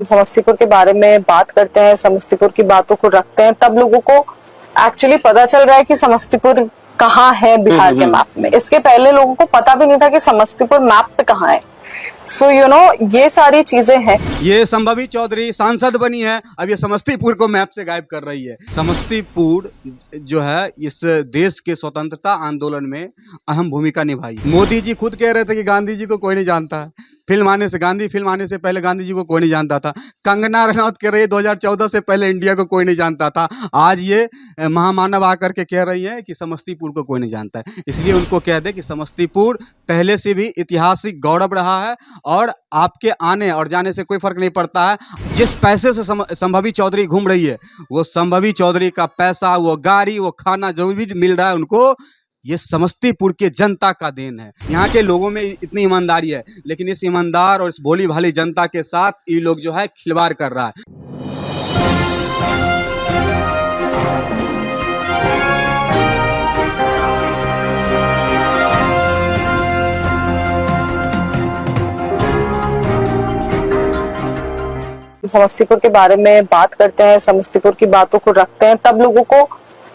समस्तीपुर के बारे में बात करते हैं, समस्तीपुर की बातों को रखते हैं, तब लोगों को एक्चुअली पता चल रहा है कि समस्तीपुर कहाँ है बिहार के मैप में। इसके पहले लोगों को पता भी नहीं था कि समस्तीपुर मैप पे कहाँ है। सो ये सारी चीजें हैं। ये संभवी चौधरी सांसद बनी है, अब ये समस्तीपुर को मैप से गायब कर रही है। समस्तीपुर जो है इस देश के स्वतंत्रता आंदोलन में अहम भूमिका निभाई। मोदी जी खुद कह रहे थे कि गांधी जी को कोई नहीं जानता है। गांधी फिल्म आने से पहले गांधी जी को कोई नहीं जानता था। कंगना रनौत कह रही है 2014 से पहले इंडिया को कोई नहीं जानता था। आज ये महामानव आकर के कह रही है कि समस्तीपुर को कोई नहीं जानता है। इसलिए उनको कह दे कि समस्तीपुर पहले से भी ऐतिहासिक गौरव रहा है और आपके आने और जाने से कोई फर्क नहीं पड़ता है। जिस पैसे से संभवी चौधरी घूम रही है, वो संभवी चौधरी का पैसा, वो गाड़ी, वो खाना जो भी मिल रहा है उनको, ये समस्तीपुर के जनता का देन है। यहाँ के लोगों में इतनी ईमानदारी है, लेकिन इस ईमानदार और इस भोली भाली जनता के साथ ये लोग जो है खिलवाड़ कर रहा है। समस्तीपुर के बारे में बात करते हैं, समस्तीपुर की बातों को रखते हैं, तब लोगों को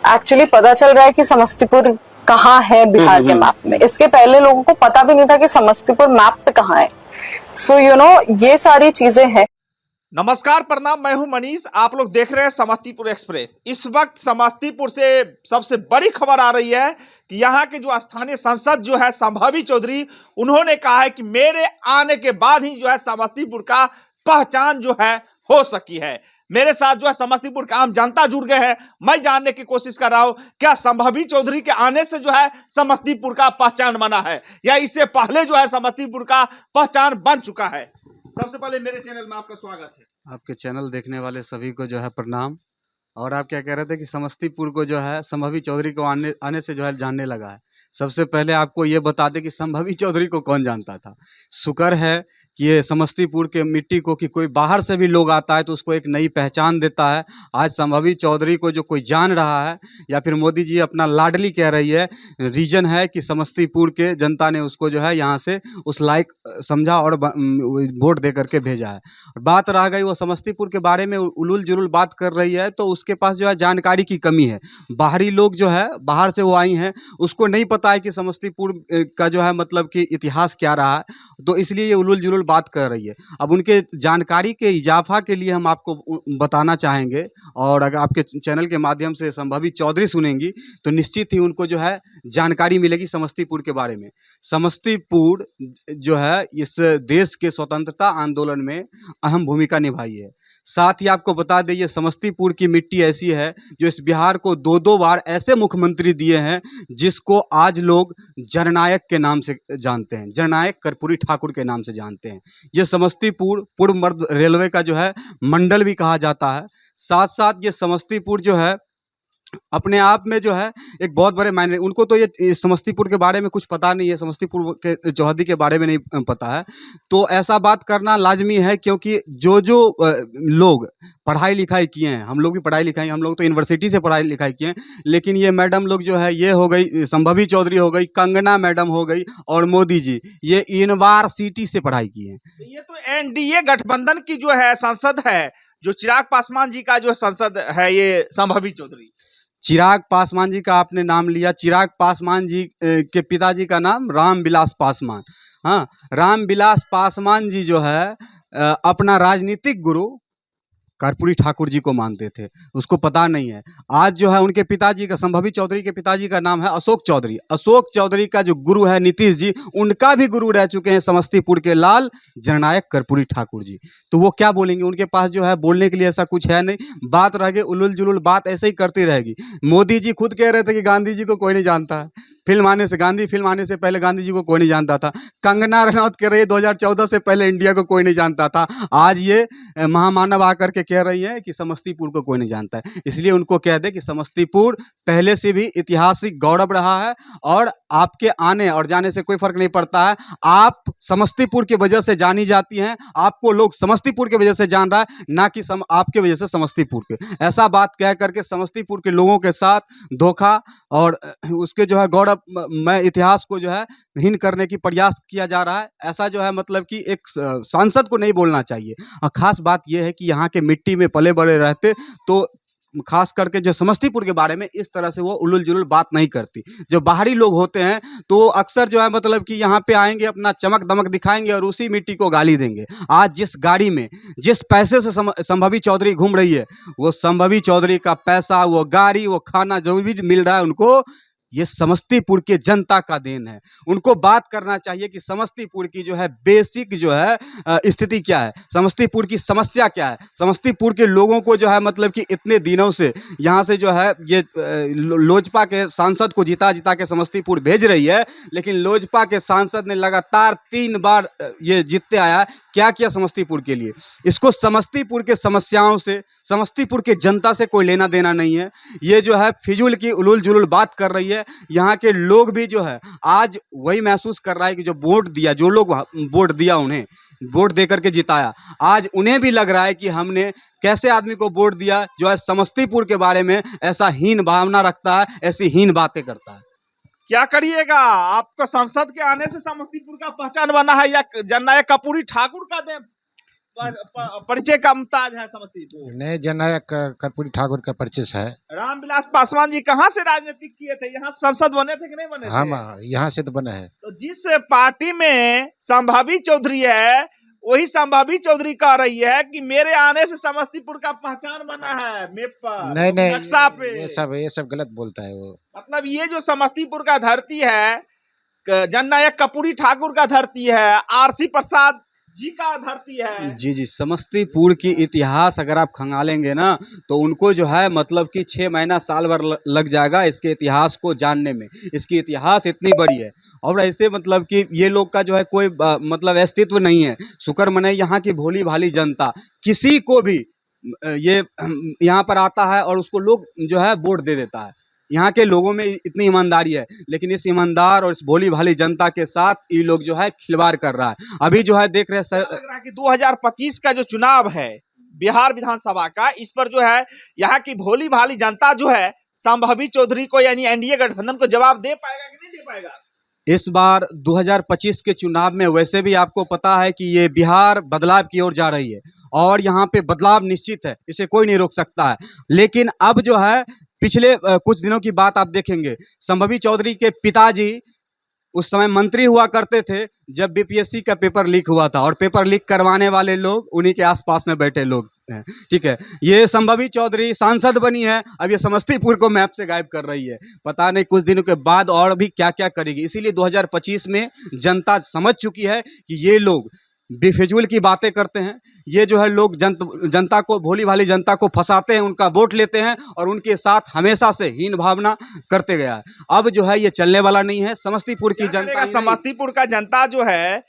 एक्चुअली पता चल रहा है कि समस्तीपुर कहाँ है बिहार के मैप में। इसके पहले लोगों को पता भी नहीं था कि समस्तीपुर मैप पे कहाँ है। सो ये सारी चीजें हैं। नमस्कार, प्रणाम, मैं हूं मनीष। आप लोग देख रहे हैं समस्तीपुर एक्सप्रेस। इस वक्त समस्तीपुर से सबसे बड़ी खबर आ रही है कि यहाँ के जो स्थानीय सांसद जो है संभवी चौधरी, उन्होंने कहा है कि मेरे आने के बाद ही जो है समस्तीपुर का पहचान जो है हो सकी है। मेरे साथ जो है समस्तीपुर का आम जनता जुड़ गए हैं। मैं जानने की कोशिश कर रहा हूं क्या संभवी चौधरी के आने से जो है समस्तीपुर का पहचान बना है या इससे पहले जो है समस्तीपुर का पहचान बन चुका है। सबसे पहले मेरे चैनल में आपका स्वागत है। आपके चैनल देखने वाले सभी को जो है प्रणाम। और आप क्या कह रहे थे कि समस्तीपुर को जो है संभवी चौधरी को आने से जो है जानने लगा है। सबसे पहले आपको ये बता दें कि संभवी चौधरी को कौन जानता था। शुक्र है कि ये समस्तीपुर के मिट्टी को कि कोई बाहर से भी लोग आता है तो उसको एक नई पहचान देता है। आज संभवी चौधरी को जो कोई जान रहा है या फिर मोदी जी अपना लाडली कह रही है, रीजन है कि समस्तीपुर के जनता ने उसको जो है यहाँ से उस लायक समझा और वोट दे करके भेजा है। बात रह गई वो समस्तीपुर के बारे में उलूल जुलूल बात कर रही है, तो उसके पास जो है जानकारी की कमी है। बाहरी लोग जो है बाहर से वो आई हैं, उसको नहीं पता है कि समस्तीपुर का जो है मतलब कि इतिहास क्या रहा है, तो इसलिए ये उलूल जुलूल बात कर रही है। अब उनके जानकारी के इजाफा के लिए हम आपको बताना चाहेंगे, और अगर आपके चैनल के माध्यम से संभवी चौधरी सुनेंगी तो निश्चित ही उनको जो है जानकारी मिलेगी समस्तीपुर के बारे में। समस्तीपुर जो है इस देश के स्वतंत्रता आंदोलन में अहम भूमिका निभाई है। साथ ही आपको बता दें ये समस्तीपुर की मिट्टी ऐसी है जो इस बिहार को दो दो बार ऐसे मुख्यमंत्री दिए हैं जिसको आज लोग जननायक के नाम से जानते हैं, जननायक कर्पूरी ठाकुर के नाम से जानते हैं। ये समस्तीपुर पूर्व मध्य रेलवे का जो है मंडल भी कहा जाता है। साथ साथ ये समस्तीपुर जो है अपने आप में जो है एक बहुत बड़े मायने, उनको तो ये समस्तीपुर के बारे में कुछ पता नहीं है, समस्तीपुर के चौहदी के बारे में नहीं पता है, तो ऐसा बात करना लाजमी है। क्योंकि जो लोग पढ़ाई लिखाई किए हैं, हम लोग भी पढ़ाई लिखाई, हम लोग तो यूनिवर्सिटी से पढ़ाई लिखाई किए हैं, लेकिन ये मैडम लोग जो है, ये हो गई संभवी चौधरी हो गई, कंगना मैडम हो गई और मोदी जी, ये यूनिवर्सिटी से पढ़ाई की है। ये तो एनडीए गठबंधन की जो है सांसद है, जो चिराग पासवान जी का जो सांसद है, ये संभवी चौधरी। चिराग पासवान जी का आपने नाम लिया। चिराग पासवान जी के पिताजी का नाम रामविलास पासवान। हाँ, रामविलास पासवान जी जो है अपना राजनीतिक गुरु कर्पूरी ठाकुर जी को मानते थे, उसको पता नहीं है। आज जो है उनके पिताजी का, संभवी चौधरी के पिताजी का नाम है अशोक चौधरी। अशोक चौधरी का जो गुरु है नीतीश जी, उनका भी गुरु रह चुके हैं समस्तीपुर के लाल जननायक कर्पूरी ठाकुर जी। तो वो क्या बोलेंगे, उनके पास जो है बोलने के लिए ऐसा कुछ है नहीं। बात रह गई उलूल जुलूल, बात ऐसे ही करती रहेगी। मोदी जी खुद कह रहे थे कि गांधी जी को कोई नहीं जानता है। गांधी फिल्म आने से पहले गांधी जी को कोई नहीं जानता था। कंगना रनौत कह रही है 2014 से पहले इंडिया को कोई नहीं जानता था। आज ये महामानव आकर के कह रही है कि समस्तीपुर को कोई नहीं जानता है। इसलिए उनको कह दे कि समस्तीपुर पहले से भी ऐतिहासिक गौरव रहा है और आपके आने और जाने से कोई फर्क नहीं पड़ता है। आप समस्तीपुर की वजह से जानी जाती हैं, आपको लोग समस्तीपुर की वजह से जान रहा है, ना कि आपके वजह से समस्तीपुर के। ऐसा बात कह करके समस्तीपुर के लोगों के साथ धोखा और उसके जो है गौरव मैं इतिहास को जो है हीन करने की प्रयास किया जा रहा है। ऐसा जो है मतलब कि एक सांसद को नहीं बोलना चाहिए। और खास बात यह है कि यहाँ के मिट्टी में पले बड़े रहते तो खास करके जो समस्तीपुर के बारे में इस तरह से वो उलुल जुलुल बात नहीं करती। जो बाहरी लोग होते हैं तो अक्सर जो है मतलब कि यहाँ पे आएंगे, अपना चमक दमक दिखाएंगे और उसी मिट्टी को गाली देंगे। आज जिस गाड़ी में जिस पैसे से संभवी चौधरी घूम रही है, वो संभवी चौधरी का पैसा, वो गाड़ी, वो खाना जो भी मिल रहा है उनको, ये समस्तीपुर के जनता का देन है। उनको बात करना चाहिए कि समस्तीपुर की जो है बेसिक जो है स्थिति क्या है, समस्तीपुर की समस्या क्या है। समस्तीपुर के लोगों को जो है मतलब कि इतने दिनों से यहाँ से जो है ये लोजपा के सांसद को जिता जिता के समस्तीपुर भेज रही है, लेकिन लोजपा के सांसद ने लगातार 3 बार ये जीतते आया। क्या किया समस्तीपुर के लिए? इसको समस्तीपुर के समस्याओं से, समस्तीपुर के जनता से कोई लेना देना नहीं है। ये जो है फिजूल की उलूल जुलूल बात कर रही है। यहाँ के लोग भी जो है आज वही महसूस कर रहा है कि जो वोट दिया, जो लोग वोट दिया, उन्हें वोट देकर के जिताया, आज उन्हें भी लग रहा है कि हमने कैसे आदमी को वोट दिया जो है समस्तीपुर के बारे में ऐसा हीन भावना रखता है, ऐसी हीन बातें करता है। क्या करिएगा? आपको संसद के आने से समस्तीपुर का पहचान बना है या जननायक कर्पूरी ठाकुर का दे परिचय का मुमताज है समस्तीपुर? नहीं, जननायक कर्पूरी ठाकुर का परिचय है। रामविलास पासवान जी कहाँ से राजनीति किए थे? यहाँ संसद बने थे कि नहीं बने थे? हम यहाँ से तो बने हैं। तो जिस पार्टी में संभावी चौधरी है, वही संभावी चौधरी कह रही है कि मेरे आने से समस्तीपुर का पहचान बना है मैप पर, नहीं नहीं, नक्शा पे। ये सब गलत बोलता है वो। मतलब ये जो समस्तीपुर का धरती है, जननायक कर्पूरी ठाकुर का धरती है, आरसी प्रसाद जी का धरती है। जी जी, समस्तीपुर की इतिहास अगर आप खंगालेंगे ना तो उनको जो है मतलब कि 6 महीना साल भर लग जाएगा इसके इतिहास को जानने में। इसकी इतिहास इतनी बड़ी है और ऐसे मतलब कि ये लोग का जो है कोई मतलब अस्तित्व नहीं है। शुक्र मने यहाँ की भोली भाली जनता किसी को भी ये यहाँ पर आता है और उसको लोग जो है वोट दे देता है। यहाँ के लोगों में इतनी ईमानदारी है, लेकिन इस ईमानदार और इस भोली भाली जनता के साथ ये लोग जो है खिलवाड़ कर रहा है। अभी जो है देख रहे हैं लग रहा है कि 2025 का जो चुनाव है बिहार विधानसभा का, इस पर जो है यहाँ की भोली भाली जनता जो है संभावी चौधरी को यानी एनडीए गठबंधन को जवाब दे पाएगा कि नहीं दे पाएगा? इस बार 2025 के चुनाव में वैसे भी आपको पता है कि ये बिहार बदलाव की ओर जा रही है और यहाँ पे बदलाव निश्चित है, इसे कोई नहीं रोक सकता है। लेकिन अब जो है पिछले कुछ दिनों की बात आप देखेंगे, संभवी चौधरी के पिताजी उस समय मंत्री हुआ करते थे जब बीपीएससी का पेपर लीक हुआ था और पेपर लीक करवाने वाले लोग उन्हीं के आसपास में बैठे लोग हैं। ठीक है, ये संभवी चौधरी सांसद बनी है, अब ये समस्तीपुर को मैप से गायब कर रही है। पता नहीं कुछ दिनों के बाद और भी क्या क्या करेगी। इसीलिए 2025 में जनता समझ चुकी है कि ये लोग बेफिजूल की बातें करते हैं। ये जो है लोग जनता को, भोली भाली जनता को फंसाते हैं, उनका वोट लेते हैं और उनके साथ हमेशा से हीन भावना करते गया है। अब जो है ये चलने वाला नहीं है। समस्तीपुर की जनता, समस्तीपुर का जनता जो है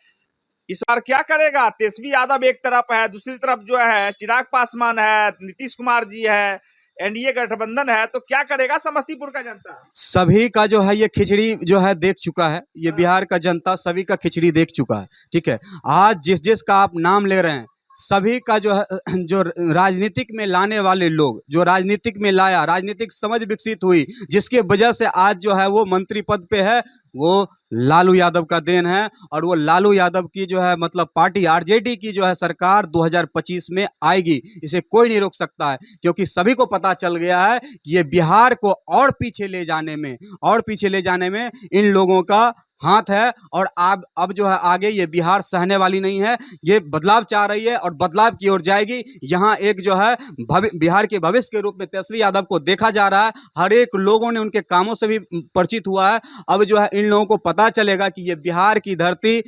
इस बार क्या करेगा? तेजस्वी यादव एक तरफ है, दूसरी तरफ जो है चिराग पासवान है, नीतीश कुमार जी है, एनडीए गठबंधन है, तो क्या करेगा समस्तीपुर का जनता? सभी का जो है ये खिचड़ी जो है देख चुका है। ये बिहार का जनता सभी का खिचड़ी देख चुका है। ठीक है, आज जिस जिस का आप नाम ले रहे हैं सभी का जो है, जो राजनीतिक में लाने वाले लोग, जो राजनीतिक में लाया, राजनीतिक समझ विकसित हुई, जिसके वजह से आज जो है वो मंत्री पद पे है, वो लालू यादव का देन है। और वो लालू यादव की जो है मतलब पार्टी आरजेडी की जो है सरकार 2025 में आएगी, इसे कोई नहीं रोक सकता है। क्योंकि सभी को पता चल गया है कि ये बिहार को और पीछे ले जाने में इन लोगों का हाथ है। और अब जो है आगे ये बिहार सहने वाली नहीं है, ये बदलाव चाह रही है और बदलाव की ओर जाएगी। यहाँ एक जो है बिहार के भविष्य के रूप में तेजस्वी यादव को देखा जा रहा है। हर एक लोगों ने उनके कामों से भी परिचित हुआ है। अब जो है इन लोगों को पता चलेगा कि ये बिहार की धरती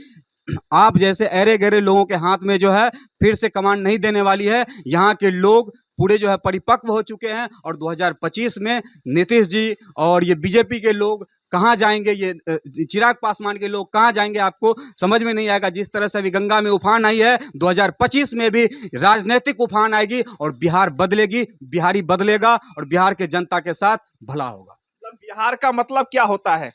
आप जैसे अरे गहरे लोगों के हाथ में जो है फिर से कमान नहीं देने वाली है। यहाँ के लोग पूरे जो है परिपक्व हो चुके हैं और 2025 में नीतीश जी और ये बीजेपी के लोग कहाँ जाएंगे, ये चिराग पासवान के लोग कहाँ जाएंगे, आपको समझ में नहीं आएगा। जिस तरह से अभी गंगा में उफान आई है, 2025 में भी राजनीतिक उफान आएगी और बिहार बदलेगी, बिहारी बदलेगा और बिहार के जनता के साथ भला होगा। बिहार का मतलब क्या होता है?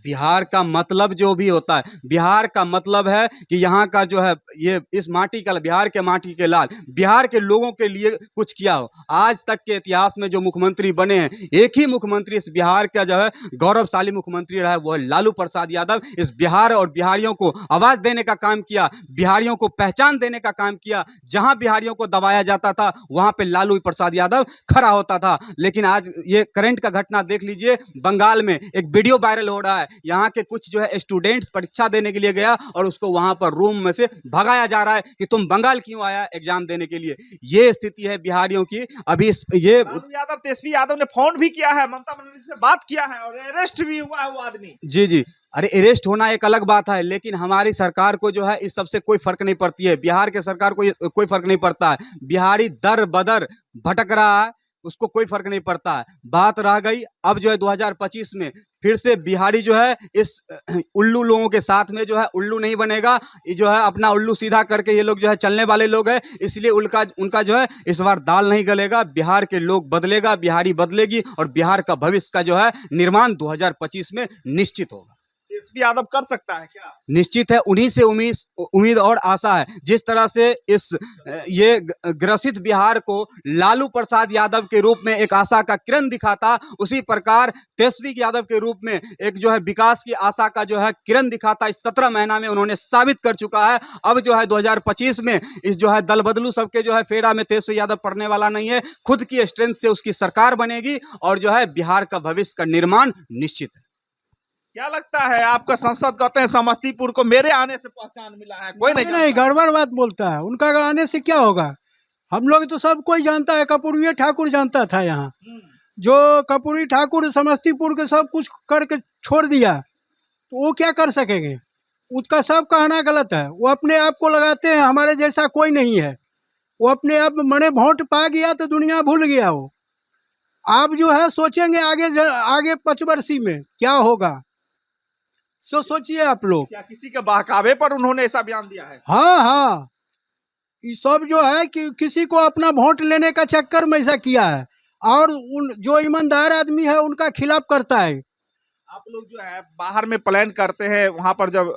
बिहार का मतलब जो भी होता है, बिहार का मतलब है कि यहाँ का जो है ये इस माटी का, बिहार के माटी के लाल, बिहार के लोगों के लिए कुछ किया हो। आज तक के इतिहास में जो मुख्यमंत्री बने हैं, एक ही मुख्यमंत्री इस बिहार का जो है गौरवशाली मुख्यमंत्री रहा है, वो है लालू प्रसाद यादव। इस बिहार और बिहारियों को आवाज देने का काम किया, बिहारियों को पहचान देने का काम किया। जहां बिहारियों को दबाया जाता था वहां पे लालू प्रसाद यादव खड़ा होता था। लेकिन आज ये करंट का घटना देख लीजिए, बंगाल में एक वीडियो वायरल हो रहा है, यहाँ के कुछ जो है स्टूडेंट्स परीक्षा देने के लिए गया और उसको वहां पर रूम में से भगाया जा रहा है कि तुम बंगाल क्यों आया एग्जाम देने के लिए। ये स्थिति है बिहारियों की। अभी ये लालू यादव, तेजस्वी यादव ने फोन भी किया है, ममता बनर्जी से बात किया है और अरेस्ट भी हुआ है वो आदमी। जी जी, अरे अरेस्ट होना एक अलग बात है, लेकिन हमारी सरकार को जो है इस सबसे कोई फर्क नहीं पड़ती है। बिहार के सरकार को कोई फर्क नहीं पड़ता है। बिहारी दर बदर भटक रहा है, उसको कोई फर्क नहीं पड़ता है। बात रह गई अब जो है 2025 में फिर से बिहारी जो है इस उल्लू लोगों के साथ में जो है उल्लू नहीं बनेगा। ये जो है अपना उल्लू सीधा करके ये लोग जो है चलने वाले लोग हैं, इसलिए उनका जो है इस बार दाल नहीं गलेगा। बिहार के लोग बदलेगा, बिहारी बदलेगी और बिहार का भविष्य का जो है निर्माण 2025 में निश्चित होगा। तेजस्वी यादव कर सकता है क्या? निश्चित है, उन्हीं से उम्मीद और आशा है। जिस तरह से इस ये ग्रसित बिहार को लालू प्रसाद यादव के रूप में एक आशा का किरण दिखा था, उसी प्रकार तेजस्वी यादव के रूप में एक जो है विकास की आशा का जो है किरण दिखा था। इस 17 महीना में उन्होंने साबित कर चुका है। अब जो है 2025 में इस जो है दल बदलू सबके जो है फेरा में तेजस्वी यादव पड़ने वाला नहीं है। खुद की स्ट्रेंथ से उसकी सरकार बनेगी और जो है बिहार का भविष्य का निर्माण निश्चित है। क्या लगता है आपका संसद कहते हैं समस्तीपुर को मेरे आने से पहचान मिला है, कोई नहीं नहीं, गड़बड़ बात बोलता है। उनका आने से क्या होगा? हम लोग तो सब कोई जानता है, कर्पूरी ठाकुर जानता था यहाँ। जो कर्पूरी ठाकुर समस्तीपुर के सब कुछ करके छोड़ दिया, तो वो क्या कर सकेंगे? उसका सब कहना गलत है। वो अपने आप को लगाते हैं हमारे जैसा कोई नहीं है। वो अपने आप मने वोट पा गया तो दुनिया भूल गया। वो आप जो है सोचेंगे आगे 5 वर्षी में क्या होगा, सोचिए आप लोग। क्या किसी के बहकावे पर उन्होंने ऐसा बयान दिया है? हाँ, ये सब जो है कि किसी को अपना वोट लेने का चक्कर में ऐसा किया है, और उन जो ईमानदार आदमी है उनका खिलाफ करता है। आप लोग जो है बाहर में प्लान करते हैं, वहां पर जब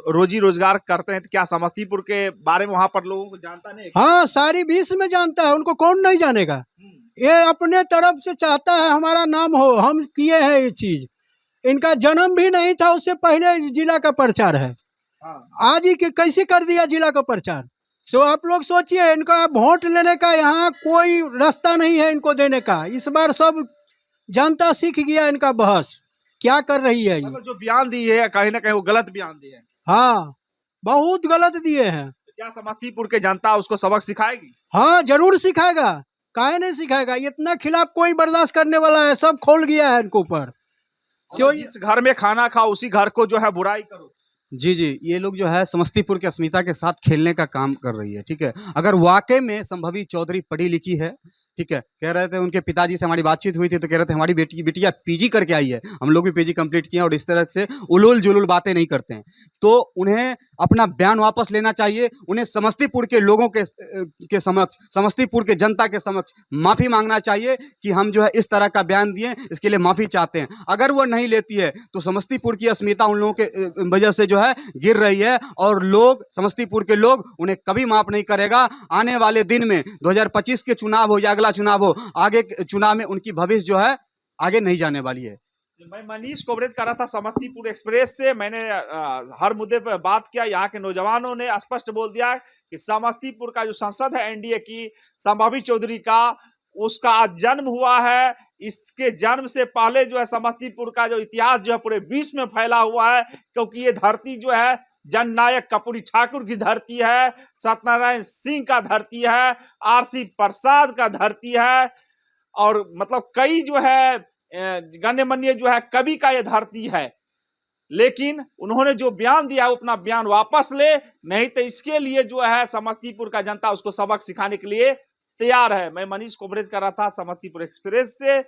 रोजी रोजगार करते हैं, तो क्या समस्तीपुर के बारे में वहां पर लोगों को जानता नहीं? हाँ, सारी 20 में जानता है, उनको कौन नहीं जानेगा। ये अपने तरफ से चाहता है हमारा नाम हो, हम किए हैं ये चीज। इनका जन्म भी नहीं था, उससे पहले जिला का प्रचार है। आज ही कैसे कर दिया जिला का प्रचार। सो आप लोग सोचिए, इनका वोट लेने का यहाँ कोई रास्ता नहीं है इनको देने का। इस बार सब जनता सीख गया इनका बहस क्या कर रही है। मतलब जो बयान दिए है कहीं ना कहीं वो गलत बयान दिए हैं। हाँ, बहुत गलत दिए हैं। तो क्या समस्तीपुर के जनता उसको सबक सिखाएगी? हाँ, जरूर सिखाएगा, काहे नहीं सिखाएगा। इतना खिलाफ कोई बर्दाश्त करने वाला है, सब खोल गया है इनको ऊपर। जिस घर में खाना खाओ उसी घर को जो है बुराई करो। जी जी, ये लोग जो है समस्तीपुर की अस्मिता के साथ खेलने का काम कर रही है। ठीक है, अगर वाकई में संभवी चौधरी पढ़ी लिखी है, ठीक है, कह रहे थे उनके पिताजी से हमारी बातचीत हुई थी तो कह रहे थे हमारी बिटिया पीजी करके आई है, हम लोग भी पीजी कंप्लीट किए हैं और इस तरह से उलूल जुलूल बातें नहीं करते हैं, तो उन्हें अपना बयान वापस लेना चाहिए। उन्हें समस्तीपुर के लोगों के समक्ष, समस्तीपुर के जनता के समक्ष माफ़ी मांगना चाहिए कि हम जो है इस तरह का बयान दिए, इसके लिए माफ़ी चाहते हैं। अगर वो नहीं लेती है तो समस्तीपुर की अस्मिता उन लोगों के वजह से जो है गिर रही है और लोग, समस्तीपुर के लोग उन्हें कभी माफ़ नहीं करेगा। आने वाले दिन में 2025 के चुनाव हो या अगला चुनाव हो, आगे चुनाव में उनकी भविष्य जो है आगे नहीं जाने वाली है। मैं मनीष कवरेज कर रहा था समस्तीपुर एक्सप्रेस से। मैंने हर मुद्दे पर बात किया। यहाँ के नौजवानों ने स्पष्ट बोल दिया कि समस्तीपुर का जो सांसद है एनडीए की, संभावी चौधरी का, उसका आज जन्म हुआ है। इसके जन्म से पहले जो है समस्तीपुर का जो इतिहास जो है पूरे विश्व में फैला हुआ है, क्योंकि ये धरती जो है जननायक कर्पूरी ठाकुर की धरती है, सत्यनारायण सिंह का धरती है, आरसी प्रसाद का धरती है, और मतलब कई जो है गण्यमान्य जो है कवि का ये धरती है। लेकिन उन्होंने जो बयान दिया वो अपना बयान वापस ले, नहीं तो इसके लिए जो है समस्तीपुर का जनता उसको सबक सिखाने के लिए तैयार है। मैं मनीष कवरेज कर रहा था समस्तीपुर एक्सप्रेस से।